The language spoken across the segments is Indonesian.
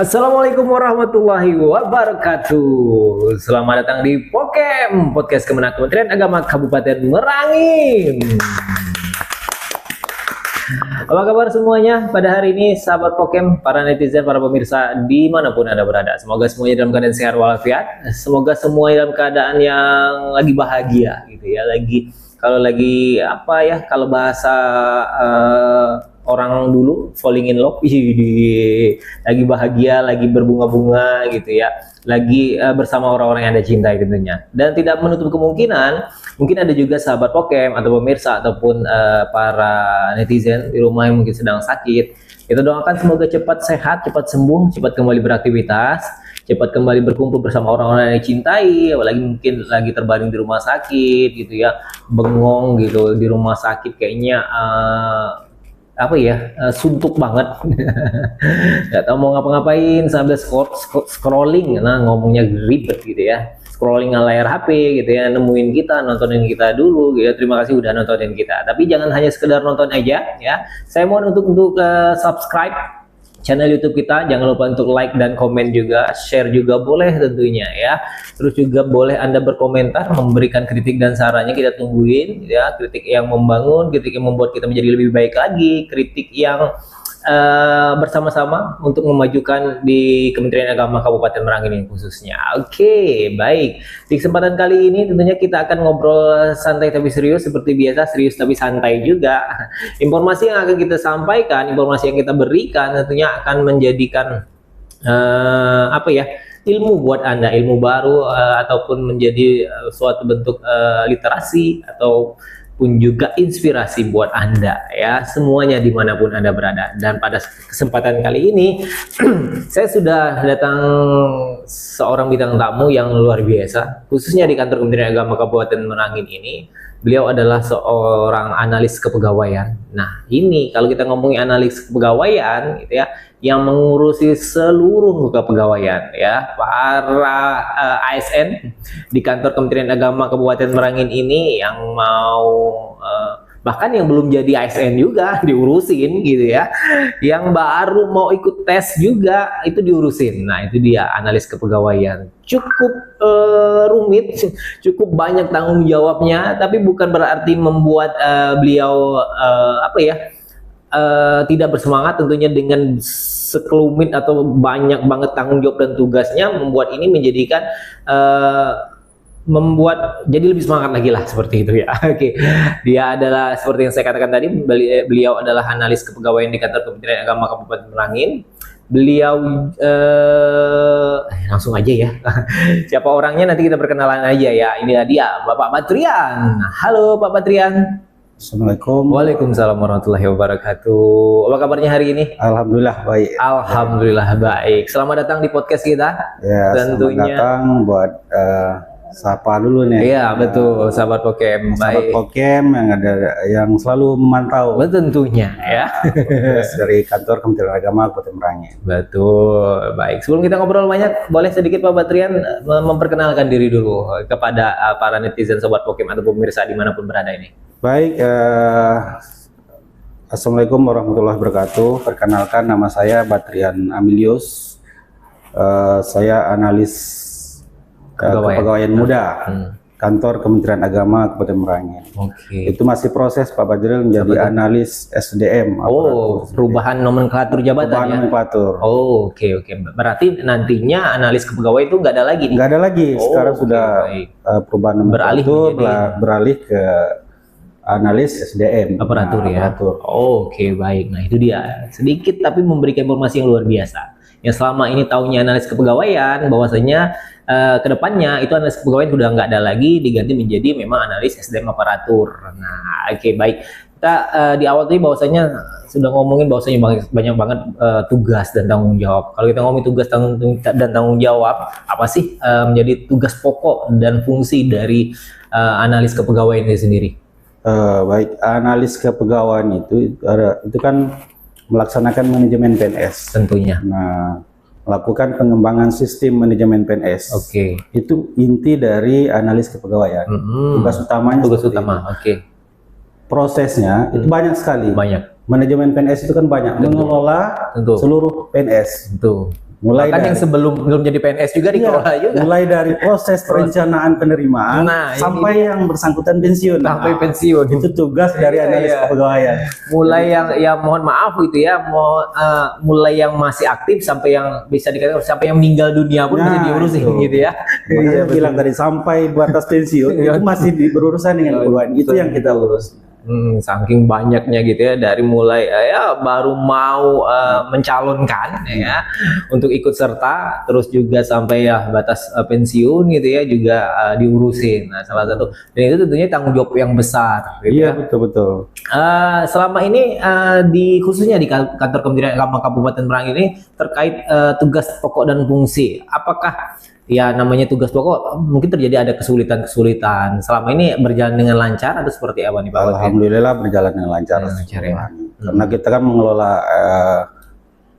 Assalamualaikum warahmatullahi wabarakatuh. Selamat datang di Pokem, podcast Kementerian Agama Kabupaten Merangin. Apa kabar semuanya pada hari ini, sahabat Pokem, para netizen, para pemirsa dimanapun Anda berada. Semoga semuanya dalam keadaan sehat walafiat. Semoga semuanya dalam keadaan yang lagi bahagia gitu ya. Kalau bahasa orang dulu falling in love, lagi bahagia, lagi berbunga-bunga gitu ya, lagi bersama orang-orang yang Anda cintai tentunya. Dan tidak menutup kemungkinan mungkin ada juga sahabat Pokem atau pemirsa ataupun para netizen di rumah yang mungkin sedang sakit. Kita doakan semoga cepat sehat, cepat sembuh, cepat kembali beraktivitas, cepat kembali berkumpul bersama orang-orang yang dicintai, apalagi mungkin lagi terbaring di rumah sakit gitu ya, bengong gitu di rumah sakit, kayaknya suntuk banget. Nggak tahu mau ngapa-ngapain sambil scrolling, nah ngomongnya ribet gitu ya, scrolling layar HP gitu ya, nemuin kita, nontonin kita dulu gitu ya. Terima kasih udah nontonin kita, tapi jangan hanya sekedar nonton aja ya. Saya mohon untuk subscribe channel YouTube kita, jangan lupa untuk like dan komen juga, share juga boleh tentunya ya. Terus juga boleh Anda berkomentar, memberikan kritik dan sarannya, kita tungguin ya. Kritik yang membangun, kritik yang membuat kita menjadi lebih baik lagi, kritik yang bersama-sama untuk memajukan di Kementerian Agama Kabupaten Merangin ini khususnya. Oke, baik. Di kesempatan kali ini tentunya kita akan ngobrol santai tapi serius, seperti biasa, serius tapi santai juga. Informasi yang akan kita sampaikan, informasi yang kita berikan tentunya akan menjadikan ilmu buat Anda, ilmu baru, ataupun menjadi suatu bentuk literasi atau pun juga inspirasi buat Anda ya, semuanya dimanapun Anda berada. Dan pada kesempatan kali ini saya sudah datang seorang bintang tamu yang luar biasa, khususnya di kantor Kementerian Agama Kabupaten Merangin ini. Beliau adalah seorang analis kepegawaian. Nah, ini kalau kita ngomongin analis kepegawaian gitu ya, yang mengurusi seluruh kepegawaian ya, para ASN di kantor Kementerian Agama Kabupaten Merangin ini, yang mau bahkan yang belum jadi ASN juga diurusin gitu ya, yang baru mau ikut tes juga itu diurusin. Nah, itu dia analis kepegawaian. Cukup rumit, cukup banyak tanggung jawabnya, tapi bukan berarti membuat beliau tidak bersemangat. Tentunya dengan sekelumit atau banyak banget tanggung jawab dan tugasnya, membuat ini menjadikan membuat jadi lebih semangat lagi lah, seperti itu ya. Oke, dia adalah seperti yang saya katakan tadi, beliau adalah analis kepegawaian di kantor Kementerian Agama Kabupaten Merangin. Beliau langsung aja ya. Siapa orangnya nanti kita perkenalan aja ya. Inilah dia, Bapak Batrian. Halo Pak Batrian. Assalamualaikum. Waalaikumsalam warahmatullahi wabarakatuh. Apa kabarnya hari ini? Alhamdulillah baik. Alhamdulillah baik. Selamat datang di podcast kita. Ya, tentunya. Selamat datang buat sapa dulu nih. Iya, betul, sahabat Pokem. Sahabat Pokem yang selalu memantau. Tentunya ya. Dari kantor Kementerian Agama Kabupaten Merangin. Betul, baik. Sebelum kita ngobrol banyak, boleh sedikit Pak Batrian memperkenalkan diri dulu kepada para netizen sobat Pokem atau pemirsa dimanapun berada ini. Baik, Assalamualaikum warahmatullahi wabarakatuh. Perkenalkan, nama saya Batrian Amilius. Saya analis kepegawaian muda, kantor Kementerian Agama Kabupaten Merangin. Oke. Itu masih proses Pak Batrian menjadi analis SDM. Perubahan nomenklatur jabatan. Perubahan nomenklatur. Oke. Berarti nantinya analis kepegawaian itu nggak ada lagi? Nggak ada lagi. Sekarang sudah perubahan nomenklatur, beralih ke analis SDM. Aparatur ya. Oke, baik. Nah, itu dia. Sedikit tapi memberikan informasi yang luar biasa. Yang selama ini taunya analis kepegawaian, bahwasanya kedepannya itu analis kepegawaian sudah nggak ada lagi, diganti menjadi memang analis SDM aparatur. Nah, oke, baik. Kita di awal tadi bahwasanya sudah ngomongin bahwasanya banyak banget tugas dan tanggung jawab. Kalau kita ngomongin tugas dan tanggung jawab, apa sih menjadi tugas pokok dan fungsi dari analis kepegawaian itu sendiri? Baik, analis kepegawaian itu kan melaksanakan manajemen PNS tentunya. Nah, melakukan pengembangan sistem manajemen PNS. Oke. Itu inti dari analis kepegawaian. Tugas utamanya. Tugas utama. Oke. Prosesnya itu banyak sekali. Banyak. Manajemen PNS itu kan banyak. Mengelola seluruh PNS. Mulai bahkan yang sebelum belum jadi PNS juga dikelola juga. Mulai dari proses perencanaan penerimaan sampai yang bersangkutan pensiun. Sampai pensiun. Itu tugas dari analis kepegawaian. Mulai yang mohon maaf gitu ya, mulai yang masih aktif sampai yang bisa dikatakan sampai yang meninggal dunia pun masih diurusin gitu ya. Makanya bilang tadi sampai batas pensiun itu masih berurusan dengan kepegawaian. Itu yang kita urus. Saking banyaknya gitu ya, dari mulai ya baru mau mencalonkan ya untuk ikut serta, terus juga sampai ya batas pensiun gitu ya juga diurusin. Nah, salah satu dan itu tentunya tanggung jawab yang besar gitu. Iya, betul. Selama ini khususnya di kantor Kementerian Agama Kabupaten Merangin ini terkait tugas pokok dan fungsi, apakah ya namanya tugas pokok mungkin terjadi ada kesulitan-kesulitan, selama ini berjalan dengan lancar atau seperti apa nih Pak? Alhamdulillah berjalan dengan lancar, ya. Karena kita kan mengelola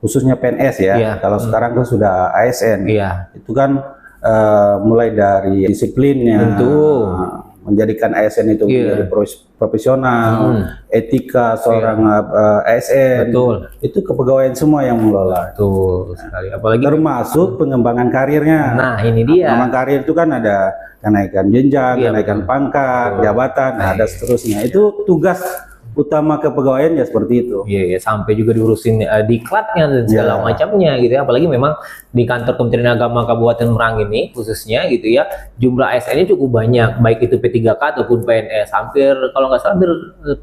khususnya PNS ya. Kalau sekarang kan sudah ASN, itu kan mulai dari disiplinnya, menjadikan ASN itu menjadi profesional, etika seorang ASN, itu kepegawaian semua yang mengelola. Betul sekali. Apalagi termasuk pengembangan karirnya. Nah, ini dia. Pengembangan karir itu kan ada kenaikan jenjang, kenaikan pangkat, jabatan, ada seterusnya. Itu tugas utama kepegawaian ya seperti itu. Iya, sampai juga diurusin diklatnya dan segala macamnya gitu ya. Apalagi memang di kantor Kementerian Agama Kabupaten Merangin ini khususnya gitu ya, jumlah ASN-nya cukup banyak, baik itu P3K ataupun PNS. Hampir kalau nggak salah hampir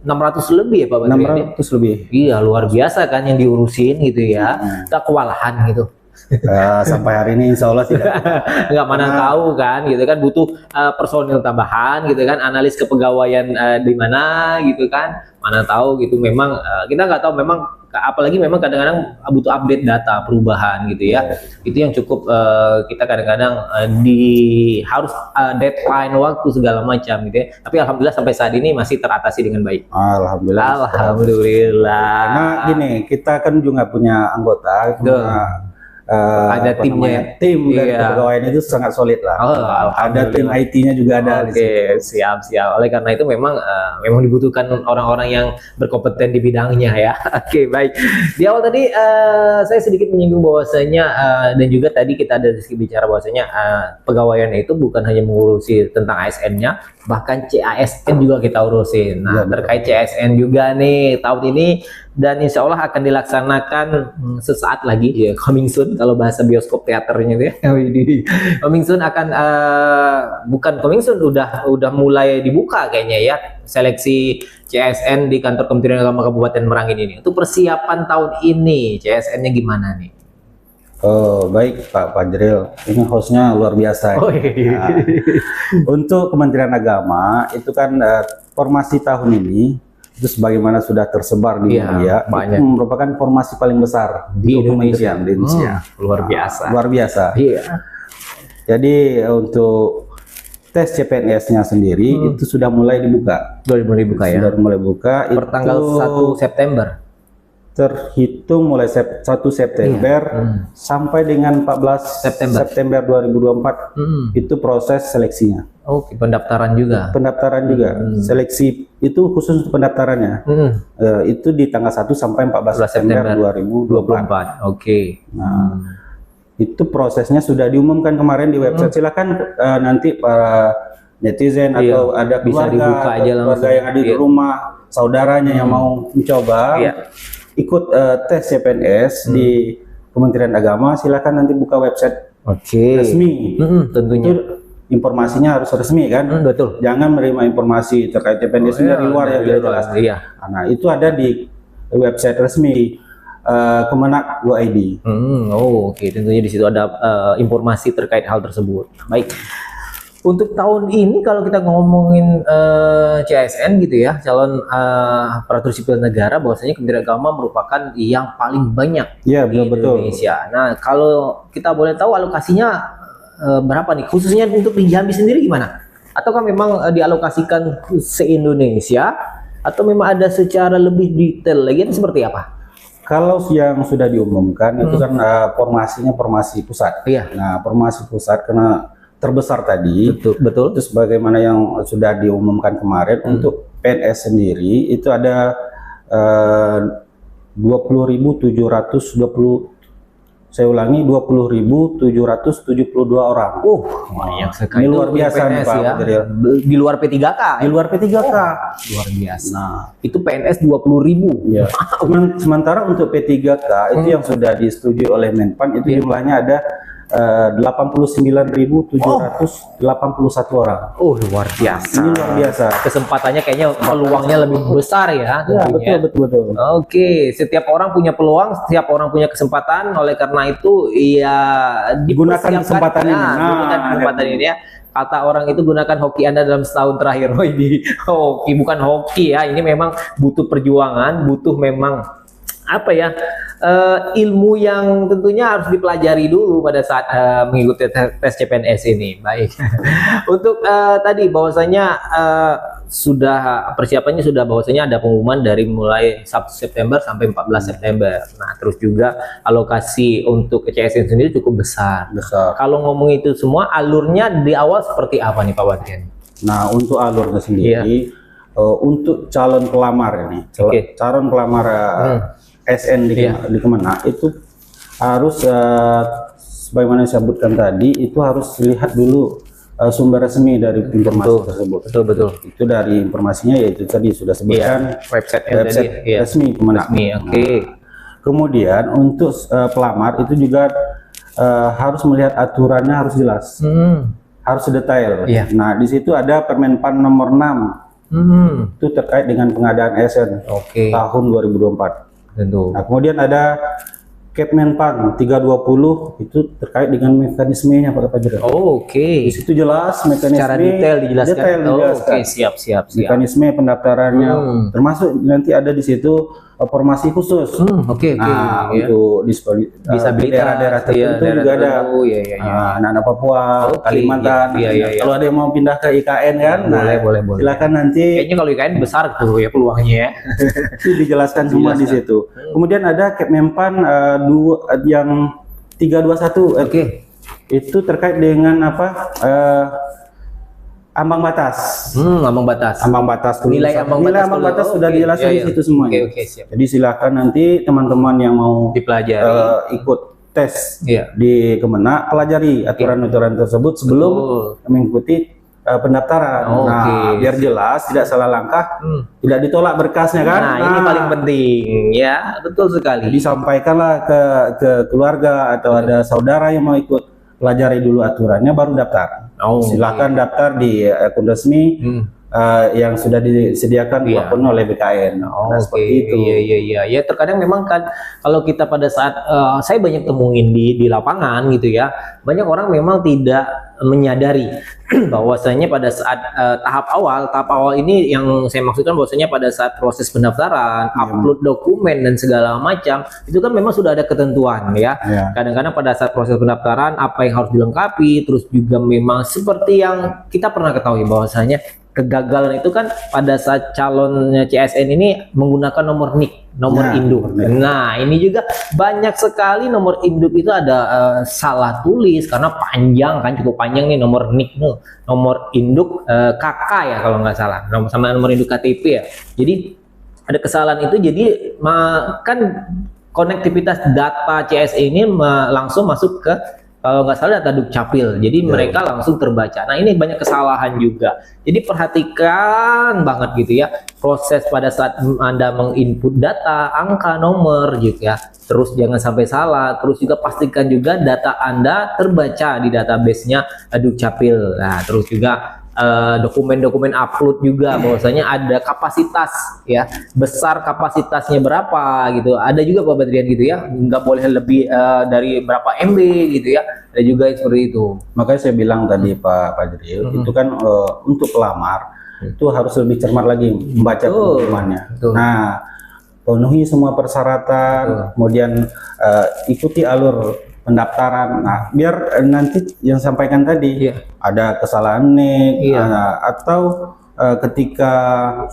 600 lebih ya Pak Menteri. 600 lebih. Iya, luar biasa kan yang diurusin gitu ya. Kita kewalahan gitu. Sampai hari ini insya Allah tidak. Nggak mana tahu kan gitu kan, butuh personil tambahan gitu kan, analis kepegawaian di mana gitu kan, mana tahu gitu. Memang kita nggak tahu, memang apalagi memang kadang-kadang butuh update data perubahan gitu ya. Itu yang cukup kita kadang-kadang harus deadline waktu segala macam gitu ya. Tapi alhamdulillah sampai saat ini masih teratasi dengan baik. Alhamdulillah. Karena gini, kita kan juga punya anggota, ada timnya, tim dari kepegawaian itu sangat solid lah. Ada tim IT-nya juga ada. Oke, siap. Oleh karena itu memang dibutuhkan orang-orang yang berkompeten di bidangnya ya. Oke, baik. Di awal tadi saya sedikit menyinggung bahwasanya dan juga tadi kita ada bicara bahwasanya pegawaian itu bukan hanya mengurusi tentang ASN-nya, bahkan CASN juga kita urusin. Nah, terkait CASN juga nih tahun ini, dan insya Allah akan dilaksanakan sesaat lagi ya, coming soon kalau bahasa bioskop teaternya ya. Coming soon akan bukan coming soon, udah mulai dibuka kayaknya ya seleksi CSN di kantor Kementerian Agama Kabupaten Merangin ini. Untuk persiapan tahun ini CSN-nya gimana nih? Oh, baik Pak Fajril, ini hostnya luar biasa. Nah, untuk Kementerian Agama itu kan formasi tahun ini itu sebagaimana sudah tersebar di media, itu merupakan formasi paling besar di Indonesia. Luar biasa. Luar biasa. Jadi untuk tes CPNS-nya sendiri itu sudah mulai dibuka. Sudah mulai dibuka ya. Sudah mulai buka. Pertanggal 1 September. Terhitung mulai 1 September sampai dengan 14 September 2024 itu proses seleksinya. Oke, pendaftaran juga. Seleksi itu khusus untuk pendaftarannya. Itu di tanggal 1 sampai 14 September 2024. Oke. Nah, itu prosesnya sudah diumumkan kemarin di website. Silakan nanti para netizen atau ada keluarga yang ada di rumah, saudaranya yang mau mencoba ikut tes CPNS di Kementerian Agama, silakan nanti buka website resmi. Tentunya itu informasinya harus resmi kan. Betul. Jangan menerima informasi terkait CPNS dari luar yang tidak jelas. Nah, itu ada di website resmi Kemenak.go.id. Oke, tentunya di situ ada informasi terkait hal tersebut. Baik. Untuk tahun ini kalau kita ngomongin CSN gitu ya, calon aparatur sipil negara, bahwasanya Kementerian Agama merupakan yang paling banyak di Indonesia. Nah, kalau kita boleh tahu alokasinya berapa nih, khususnya untuk di Jambi sendiri gimana? Ataukah memang dialokasikan se-Indonesia atau memang ada secara lebih detail lagi, seperti apa? Kalau yang sudah diumumkan itu kan formasinya formasi pusat. Nah, formasi pusat karena terbesar tadi, betul. Terus bagaimana yang sudah diumumkan kemarin untuk PNS sendiri itu ada 20.720 Saya ulangi, 20.772 orang. Banyak sekali. Ini luar biasa nih Pak ya. Fadril. Di luar P3K. Di luar P3K. Luar biasa. Nah, itu PNS 20.000. Ya. Sementara untuk P3K itu yang sudah disetujui oleh Menpan itu jumlahnya ada 89.781 orang. Luar biasa. Ini luar biasa. Kesempatannya kayaknya peluangnya lebih besar ya. Ya, betul. Oke, setiap orang punya peluang, setiap orang punya kesempatan. Oleh karena itu, ya digunakan kesempatan ini. Gunakan kesempatan ini ya. Kata orang itu, gunakan hoki Anda dalam setahun terakhir. Ini hoki, bukan hoki ya. Ini memang butuh perjuangan, butuh memang apa ya, ilmu yang tentunya harus dipelajari dulu pada saat mengikuti tes CPNS ini. Baik. Untuk tadi bahwasanya sudah persiapannya sudah, bahwasanya ada pengumuman dari mulai 1 September sampai 14 September. Nah, terus juga alokasi untuk CSN sendiri cukup besar. Kalau ngomong itu semua, alurnya di awal seperti apa nih Pak Wadrian? Nah, untuk alurnya sendiri, untuk calon pelamar ini, calon pelamar SN di Kemenak itu harus sebagaimana saya sebutkan tadi, itu harus lihat dulu sumber resmi dari informasi tersebut. Betul. Itu dari informasinya yaitu tadi sudah sebutkan website resmi Kemenak. Kemudian untuk pelamar itu juga harus melihat aturannya harus jelas, harus detail. Nah, di situ ada Permenpan nomor 6 itu terkait dengan pengadaan ASN tahun 2024. Nah, kemudian ada Kepmenpan 320 itu terkait dengan mekanismenya Pak Fadril. Di situ jelas mekanisme secara detail dijelaskan. Siap. Mekanisme pendaftarannya termasuk nanti ada di situ formasi khusus. Untuk disabilitas daerah-daerah tertentu juga ada. Anak-anak Papua, Kalimantan. Kalau ada yang mau pindah ke IKN kan, boleh. Silakan nanti. Kayaknya kalau IKN besar tuh ya peluangnya ya. Itu dijelaskan semua di situ. Kemudian ada Kepmenpan yang 321. Itu terkait dengan apa? Ambang batas. Ambang batas. Nilai ambang batas sudah dijelaskan di situ semuanya. Siap. Jadi silakan nanti teman-teman yang mau dipelajari, ikut tes di Kemenak, pelajari aturan-aturan tersebut sebelum mengikuti pendaftaran. Biar jelas, tidak salah langkah, tidak ditolak berkasnya kan. Nah, ini paling penting ya, betul sekali. Jadi sampaikanlah ke keluarga atau ada saudara yang mau ikut, pelajari dulu aturannya baru daftar. Silakan daftar di akun resmi yang sudah disediakan maupun oleh BKN. Seperti itu. Ya, terkadang memang kan kalau kita pada saat saya banyak temuin di lapangan gitu ya, banyak orang memang tidak menyadari bahwasanya pada saat tahap awal ini yang saya maksudkan, bahwasanya pada saat proses pendaftaran, upload dokumen dan segala macam itu kan memang sudah ada ketentuan ya. Kadang-kadang pada saat proses pendaftaran apa yang harus dilengkapi, terus juga memang seperti yang kita pernah ketahui bahwasanya kegagalan itu kan pada saat calonnya CSN ini menggunakan nomor NIK, nomor induk. Nah, ini juga banyak sekali nomor induk itu ada salah tulis karena panjang kan, cukup panjang nih nomor NIK nih, nomor induk KK ya kalau nggak salah, sama nomor induk KTP ya. Jadi ada kesalahan itu, jadi kan konektivitas data CSN ini langsung masuk ke, kalau nggak salah, data Dukcapil, jadi mereka langsung terbaca. Nah, ini banyak kesalahan juga. Jadi perhatikan banget gitu ya proses pada saat Anda menginput data, angka, nomor gitu ya. Terus jangan sampai salah. Terus juga pastikan juga data Anda terbaca di database-nya Dukcapil. Nah, terus juga dokumen-dokumen upload juga bahwasanya ada kapasitas ya, besar kapasitasnya berapa gitu. Ada juga Pak Badrian gitu ya, nggak boleh lebih dari berapa MB gitu ya. Ada juga seperti itu. Makanya saya bilang tadi Pak Badrian itu kan untuk pelamar itu harus lebih cermat lagi membaca pengumumannya. Nah, penuhi semua persyaratan, kemudian ikuti alur pendaftaran. Nah, biar nanti yang sampaikan tadi ada kesalahan nik atau ketika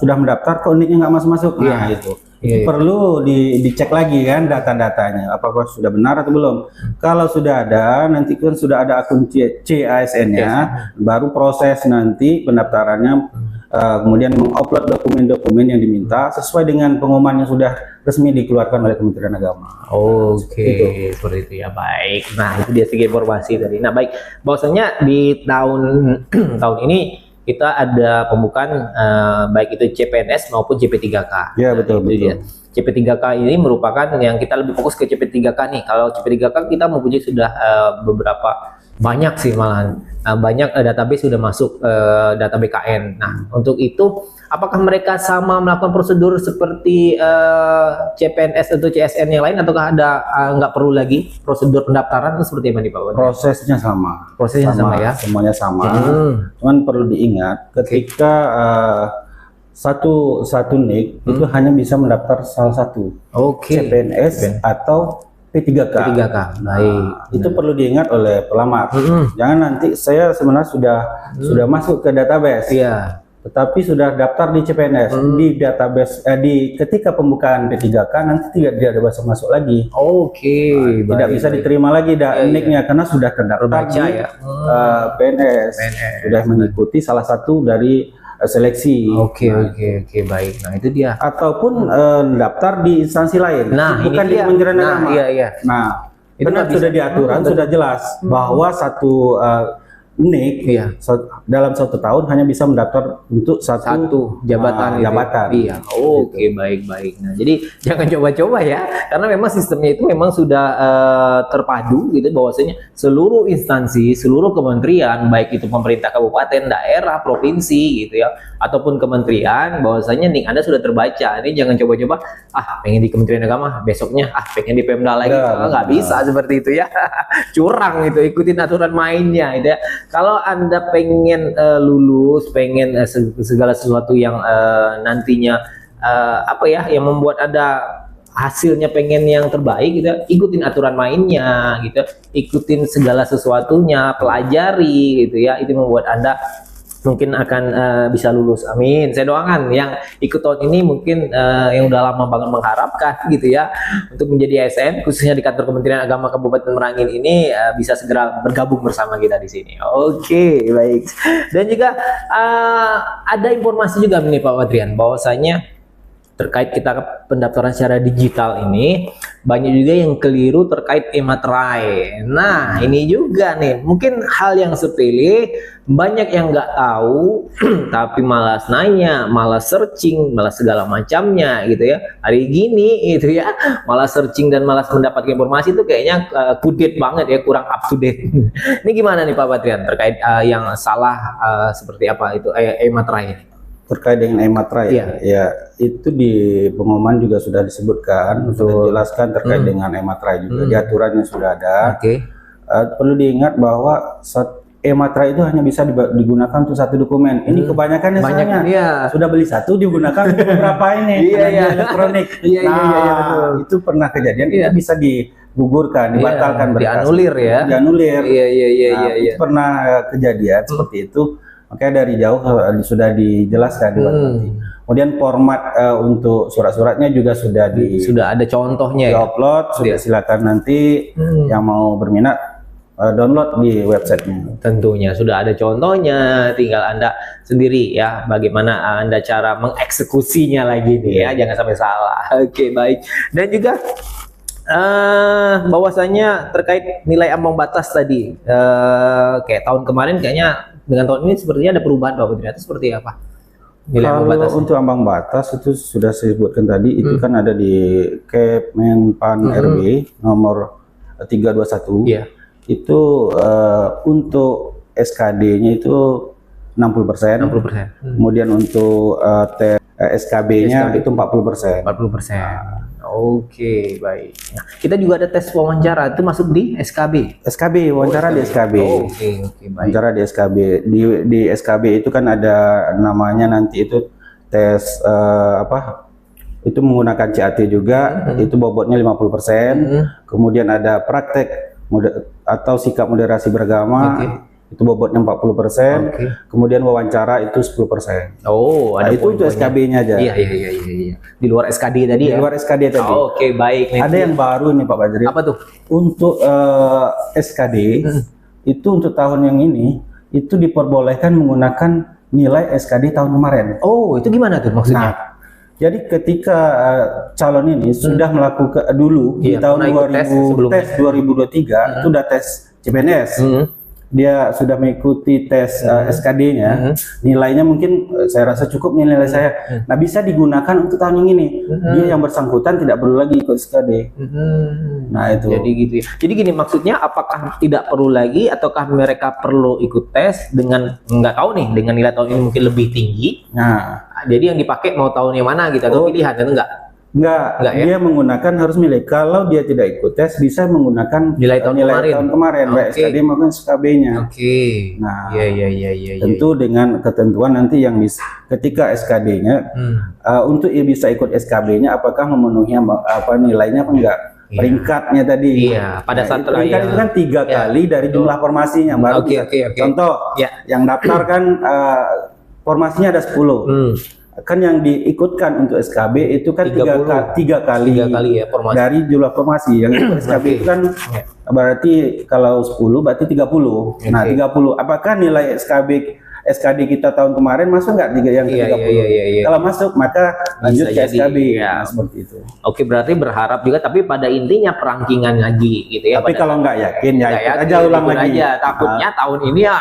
sudah mendaftar kok niknya nggak masuk-masuk. Nah, itu perlu dicek lagi kan data-datanya apakah sudah benar atau belum. Kalau sudah ada, nanti kan sudah ada akun CASN-nya, baru proses nanti pendaftarannya kemudian mengupload dokumen-dokumen yang diminta sesuai dengan pengumuman yang sudah resmi dikeluarkan oleh Kementerian Agama. Oke, seperti itu ya. Baik. Nah, itu dia sedikit informasi tadi. Nah, baik. Bahwasanya di tahun tahun ini kita ada pembukaan baik itu CPNS maupun CP3K. Ya, betul, betul. CP3K ini merupakan yang kita lebih fokus ke CP3K nih. Kalau CP3K kita mempunyai sudah beberapa banyak sih malahan banyak database sudah masuk data BKN. Nah, untuk itu apakah mereka sama melakukan prosedur seperti CPNS atau CSN yang lain, ataukah ada nggak perlu lagi prosedur pendaftaran itu seperti apa nih Pak? Prosesnya sama. Prosesnya sama ya. Semuanya sama. Cuman perlu diingat ketika satu NIK itu hanya bisa mendaftar salah satu. CPNS atau P3K. Baik. Nah, itu perlu diingat oleh pelamar. Jangan nanti saya sebenarnya sudah masuk ke database. Iya. Tetapi sudah daftar di CPNS di database ketika pembukaan P3K nanti tidak bisa masuk lagi. Tidak bisa diterima lagi NIK-nya karena sudah terdaftar di PNS. Sudah mengikuti salah satu dari seleksi. Oke, baik. Nah, itu dia. Ataupun daftar di instansi lain. Nah, bukan di Kementerian Agama. Iya. Nah, itu karena sudah diaturan, sudah jelas bahwa satu NIK dalam 1 tahun hanya bisa mendaftar untuk satu jabatan. Iya. Baik. Nah, jadi jangan coba-coba ya, karena memang sistemnya itu memang sudah terpadu gitu, bahwasanya seluruh instansi, seluruh kementerian, baik itu pemerintah kabupaten, daerah, provinsi gitu ya, ataupun kementerian, bahwasanya NIK Anda sudah terbaca. Ini jangan coba-coba pengen di Kementerian Agama, besoknya pengen di Pemda lagi. Nggak bisa seperti itu ya. Curang itu, ikutin aturan mainnya gitu ya. Kalau Anda pengen lulus, pengen segala sesuatu yang nantinya yang membuat Anda hasilnya pengen yang terbaik gitu, ikutin aturan mainnya gitu, ikutin segala sesuatunya, pelajari gitu ya. Itu membuat Anda mungkin akan bisa lulus. Amin. Saya doakan yang ikut tahun ini mungkin yang udah lama banget mengharapkan gitu ya untuk menjadi ASN khususnya di kantor Kementerian Agama Kabupaten Merangin ini bisa segera bergabung bersama kita di sini. Oke, baik. Dan juga ada informasi juga nih Pak Wadrian, bahwasanya terkait kita pendaftaran secara digital ini banyak juga yang keliru terkait e-materai. Nah, ini juga nih mungkin hal yang sepele, banyak yang nggak tahu tapi malas nanya, malas searching, malas segala macamnya gitu ya. Hari gini itu ya, malas searching dan malas mendapatkan informasi itu kayaknya kudet banget ya, kurang up to date. Ini gimana nih Pak Batrian terkait yang salah seperti apa itu e-materai? Terkait dengan e-materai ya itu di pengumuman juga sudah disebutkan, sudah dijelaskan terkait dengan e-materai juga, di aturannya sudah ada. Perlu diingat bahwa e-materai itu hanya bisa digunakan untuk satu dokumen. Ini kebanyakan misalnya sudah beli satu digunakan untuk beberapa ini elektronik. Itu pernah kejadian, itu bisa digugurkan, dibatalkan, dianulir ya. Dianulir. Itu pernah kejadian seperti itu. Makanya dari jauh sudah dijelaskan Kemudian format untuk surat-suratnya juga sudah ada contohnya upload. Sudah silakan nanti yang mau berminat download di websitenya. Tentunya sudah ada contohnya, tinggal Anda sendiri ya bagaimana Anda cara mengeksekusinya lagi nih ya, jangan sampai salah. Oke, baik. Dan juga bahwasanya terkait nilai ambang batas tadi, kayak tahun kemarin kayaknya dengan tahun ini sepertinya ada perubahan Pak Putri, itu seperti apa? Kalau untuk ambang batas itu sudah saya sebutkan tadi, itu kan ada di Kemenpan RB nomor 321. Itu untuk SKD-nya itu 60%. Kemudian untuk SKB-nya itu 40%. Oke, baik. Nah, kita juga ada tes wawancara, itu masuk di SKB. Wawancara di SKB. Oke, baik. Wawancara di SKB. Di SKB itu kan ada namanya nanti itu tes itu menggunakan CAT juga, itu bobotnya 50%. Kemudian ada praktek atau sikap moderasi beragama. Itu bobotnya 40%, kemudian wawancara itu 10%. Ada itu SKB-nya aja. Iya. Di luar SKD tadi Di luar SKD tadi. Oke, baik. Ada yang baru nih Pak Badri. Apa tuh? Untuk SKD itu untuk tahun yang ini itu diperbolehkan menggunakan nilai SKD tahun kemarin. Oh, itu gimana tuh maksudnya? Nah, jadi ketika calon ini sudah melakukan dulu di tahun 2023 itu udah tes CPNS. Dia sudah mengikuti tes SKD-nya, nilainya mungkin saya rasa cukup nilai saya. Nah, bisa digunakan untuk tahun yang ini. Dia yang bersangkutan tidak perlu lagi ikut SKD. Nah, itu. Jadi gitu ya. Jadi gini, maksudnya apakah tidak perlu lagi ataukah mereka perlu ikut tes dengan nggak tahu nih, dengan nilai tahun ini mungkin lebih tinggi. Nah, jadi yang dipakai mau tahun yang mana gitu atau pilihan itu enggak? Enggak ya? Dia menggunakan harus milih. Kalau dia tidak ikut tes, bisa menggunakan nilai tahun kemarin, baik SKD maupun SKB-nya. Nah, tentu dengan ketentuan nanti yang ketika SKD-nya, untuk ia bisa ikut SKB-nya, apakah memenuhi nilainya apa enggak? Peringkatnya tadi. Iya, pada saat peringkat itu kan 3 kali dari jumlah formasinya. Baru contoh, yang daftar kan formasinya ada 10. Kan yang diikutkan untuk SKB itu kan 3 kali ya, formasi. Dari jumlah formasi yang ikut SKB itu kan berarti kalau 10 berarti 30. Nah, 30 apakah nilai SKD kita tahun kemarin masuk nggak yang ke 30? Kalau masuk maka lanjut ke SKB. Nah, seperti itu. Oke, berarti berharap juga, tapi pada intinya perangkingan lagi gitu ya. Tapi kalau nggak yakin ya ikut aja ulang lagi. Takutnya tahun ini ya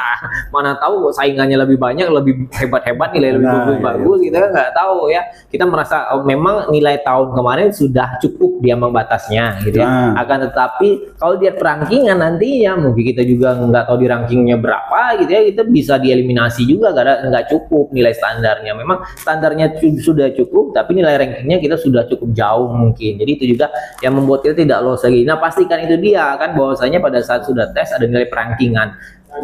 mana tahu saingannya lebih banyak, lebih hebat-hebat, nilai lebih bagus, kita nggak tahu ya. Kita merasa memang nilai tahun kemarin sudah cukup di ambang batasnya gitu ya. Akan tetapi kalau dia perangkingan nantinya mungkin kita juga nggak tahu di rankingnya berapa gitu ya, kita bisa dieliminasi juga karena nggak cukup nilai standarnya. Memang standarnya sudah cukup, tapi nilai rankingnya kita sudah cukup jauh mungkin. Jadi itu juga yang membuat kita tidak lolos lagi. Nah, pastikan itu dia kan bahwasanya pada saat sudah tes ada nilai perankingan.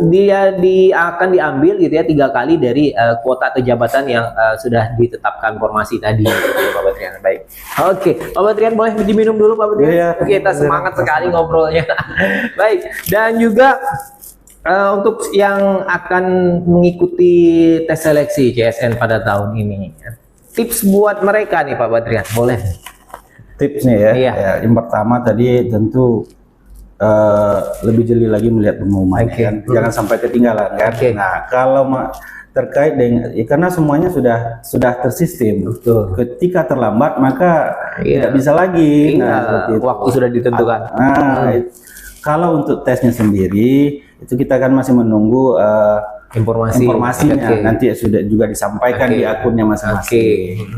Dia akan diambil gitu ya 3 kali dari kuota atau jabatan yang sudah ditetapkan formasi tadi. Pak Batrian, baik. Oke, Pak Batrian boleh diminum dulu Pak Batrian. Kita semangat sekali ngobrolnya. Baik, dan juga untuk yang akan mengikuti tes seleksi CSN pada tahun ini, tips buat mereka nih Pak Batrian, boleh? Tipsnya ya, yang pertama tadi tentu lebih jeli lagi melihat pengumuman, kan? Jangan sampai ketinggalan kan. Nah, kalau terkait dengan karena semuanya sudah tersistem. Ketika terlambat maka tidak bisa lagi. Waktu sudah ditentukan. Kalau untuk tesnya sendiri itu kita kan masih menunggu informasinya. Nanti sudah juga disampaikan di akunnya masing-masing.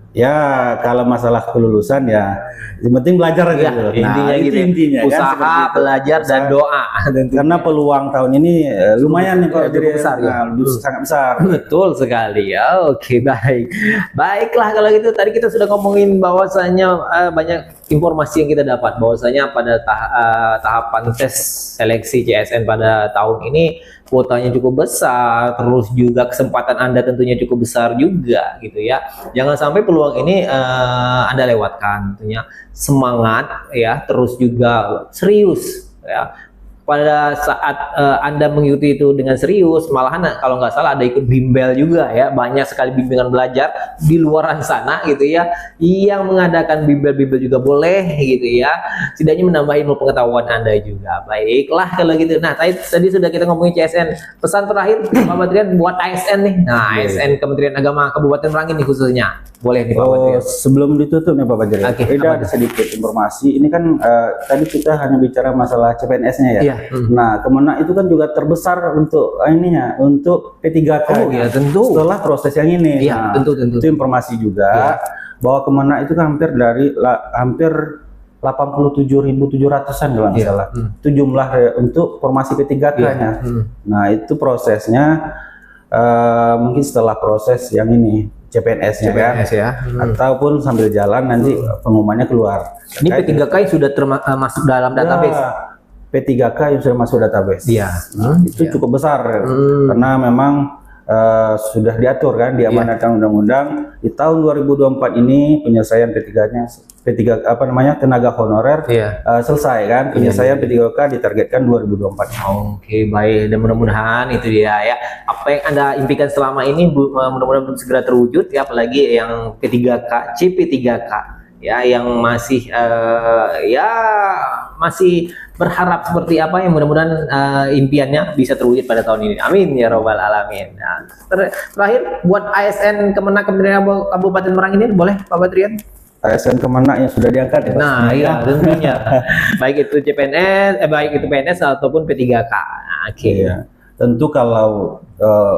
Ya, kalau masalah kelulusan ya yang penting belajar aja gitu. Intinya gitu. Intinya usaha, kan, belajar dan doa. Karena peluang tahun ini lumayan nih Pak, jadi besar sangat besar. Betul sekali ya. Oke, baik. Baiklah kalau gitu, tadi kita sudah ngomongin bahwasanya banyak informasi yang kita dapat bahwasanya pada tahapan tes seleksi CSN pada tahun ini kuotanya cukup besar, terus juga kesempatan Anda tentunya cukup besar juga gitu ya. Jangan sampai peluang ini Anda lewatkan tentunya. Semangat ya, terus juga serius ya. Pada saat Anda mengikuti itu dengan serius, malahan kalau nggak salah ada ikut bimbel juga ya, banyak sekali bimbingan belajar di luaran sana gitu ya, yang mengadakan bimbel-bimbel juga boleh gitu ya, setidaknya menambah ilmu pengetahuan Anda juga. Baiklah kalau gitu. Nah, tadi sudah kita ngomongin CSN, pesan terakhir Pak Batrian buat ASN nih. Nah, ASN Kementerian Agama Kabupaten Merangin nih khususnya, boleh nih Pak Batrian. Sebelum ditutup nih Pak Batrian, ada sedikit informasi. Ini kan tadi kita hanya bicara masalah CPNS-nya ya. Nah, Kemenak itu kan juga terbesar untuk ininya, untuk P3K. Oh ya, tentu. Setelah proses yang ini. Iya, tentu. Itu informasi juga bahwa Kemenak itu kan hampir 87.700-an kalau nggak salah. Itu jumlah untuk formasi P3K-nya. Nah, itu prosesnya mungkin setelah proses yang ini CPNS-nya kan, ataupun sambil jalan nanti pengumumannya keluar. Ini P3K sudah termasuk dalam database. P3K yang sudah masuk database. Itu cukup besar karena memang sudah diatur kan di amanatkan undang-undang di tahun 2024 ini penyelesaian P3 tenaga honorer selesai kan, penyelesaian P3K ditargetkan 2024. Oke, baik, dan mudah-mudahan itu dia ya, apa yang Anda impikan selama ini mudah-mudahan segera terwujud ya, apalagi yang P3K, CP3K ya yang masih ya masih berharap seperti apa, yang mudah-mudahan impiannya bisa terwujud pada tahun ini. Amin ya robbal alamin. Nah, terakhir buat ASN Kemenak Kementerian Kabupaten Merangin ini boleh Pak Badrian? ASN Kemenak yang sudah diangkat ya. Nah, iya tentunya. Baik itu CPNS, baik itu PNS ataupun P3K. Nah, oke. Iya. Tentu kalau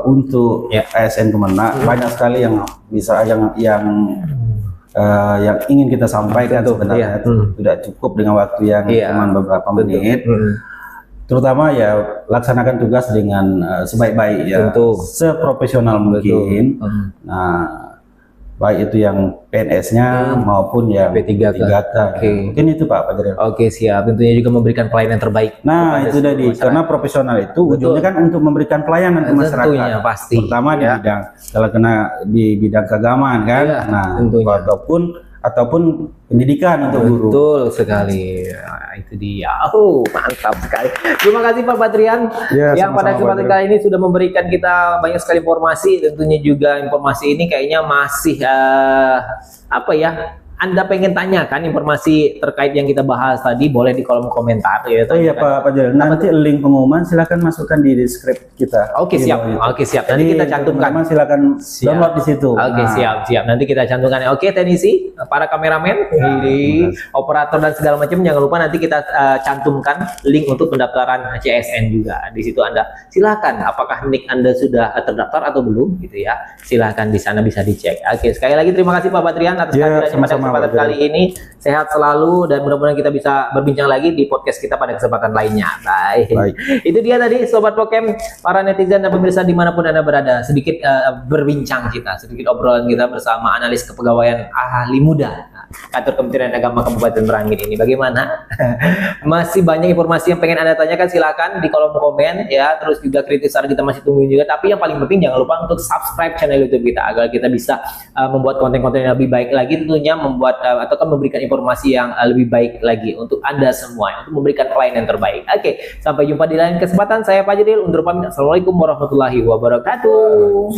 untuk ASN Kemenak banyak sekali yang bisa yang ingin kita sampaikan sebenarnya. Tidak cukup dengan waktu yang cuma beberapa menit. Terutama ya laksanakan tugas dengan sebaik-baik ya, seprofesional mungkin. Nah, baik itu yang PNS-nya maupun yang P3K. Mungkin itu Pak Badrian. Oke, siap. Tentunya juga memberikan pelayanan terbaik. Nah, itu tadi karena profesional itu ujungnya kan untuk memberikan pelayanan ke masyarakat. Tentunya pasti. Pertama di bidang kalau kena di bidang keagamaan kan. Nah, tentunya. Ataupun pendidikan untuk guru. Betul sekali. Nah, itu dia. Mantap sekali. Terima kasih Pak Badrian yang pada kesempatan kali ini sudah memberikan kita banyak sekali informasi. Tentunya juga informasi ini kayaknya masih apa ya? Anda pengen tanyakan informasi terkait yang kita bahas tadi, boleh di kolom komentar ya. Iya Pak Badrian. Nanti link pengumuman silakan masukkan di deskripsi kita. Oke, siap. Oke, siap. Nanti kita cantumkan. Silakan download di situ. Oke, siap. Nanti kita cantumkan. Oke, teknisi, para kameramen, operator dan segala macam, jangan lupa nanti kita cantumkan link untuk pendaftaran CSN juga. Di situ Anda silakan apakah nick Anda sudah terdaftar atau belum gitu ya. Silakan di sana bisa dicek. Oke, sekali lagi terima kasih Pak Badrian atas kehadirannya pada kesempatan kali ini. Sehat selalu dan mudah-mudahan kita bisa berbincang lagi di podcast kita pada kesempatan lainnya. Baik. Itu dia tadi Sobat Pokem, para netizen dan pemirsa dimanapun Anda berada, sedikit berbincang kita, sedikit obrolan kita bersama analis kepegawaian ahli muda Kantor Kementerian Agama Kabupaten Merangin ini. Bagaimana? Masih banyak informasi yang pengen Anda tanyakan, silakan di kolom komen ya. Terus juga kritik saran kita masih tungguin juga. Tapi yang paling penting jangan lupa untuk subscribe channel YouTube kita agar kita bisa membuat konten-konten yang lebih baik lagi, tentunya membuat atau memberikan informasi yang lebih baik lagi untuk Anda semua, untuk memberikan pelayanan terbaik. Oke, sampai jumpa di lain kesempatan. Saya Pak Jadil undur pamit. Assalamualaikum warahmatullahi wabarakatuh.